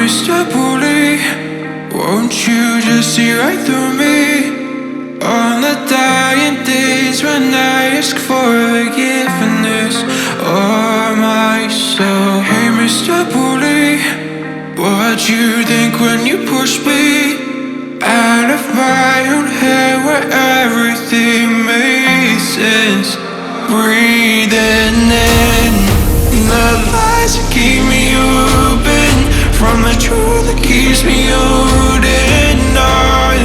Mr. Bully, won't you just see right through me? On the dying days when I ask for forgiveness or myself. Hey, Mr. Bully, what you think when you push me out of my own head where everything made sense? Breathing in the lies that keep me open from the truth that keeps me holding on,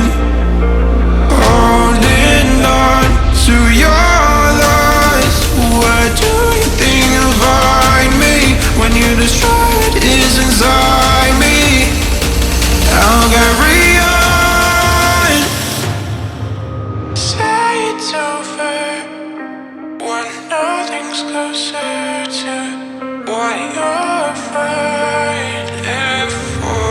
holding on to your loss. What do you think you'll find me when you destroy what is inside me? I'll carry on. Say it's over when nothing's closer to what you're fighting for.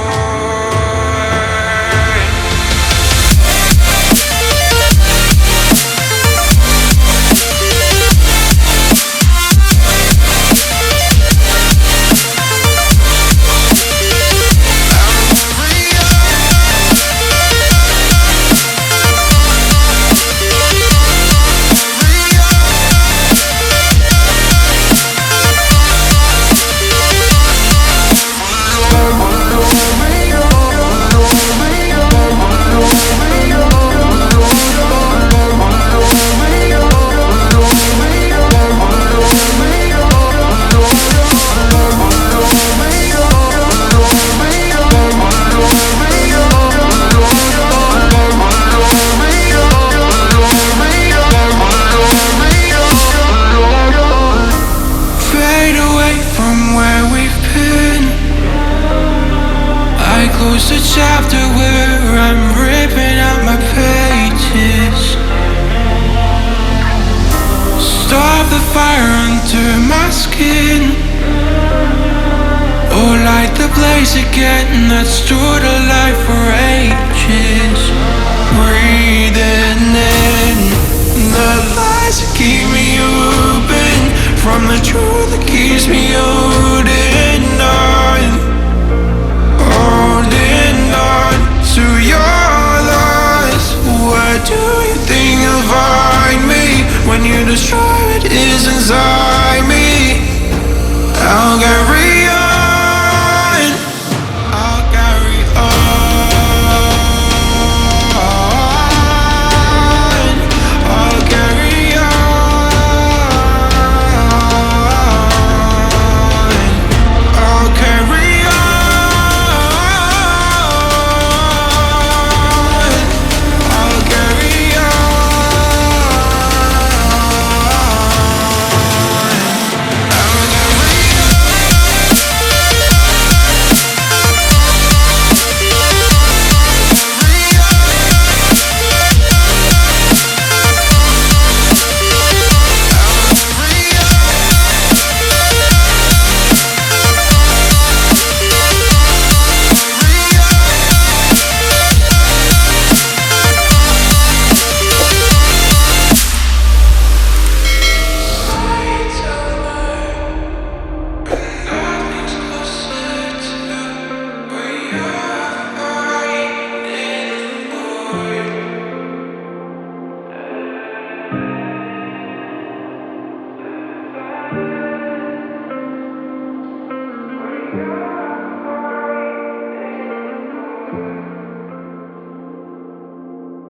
Close the chapter where I'm ripping out my pages. Stop the fire under my skin. Oh, light the blaze again that stood alive for ages. Breathing in the lies that keep me open from the truth that keeps me holding on, holding on to your loss. Where do you think you'll find me when you destroy what is inside me? I'll carry on, I'll carry on, I'll carry on, I'll carry on, I'll carry Yeah.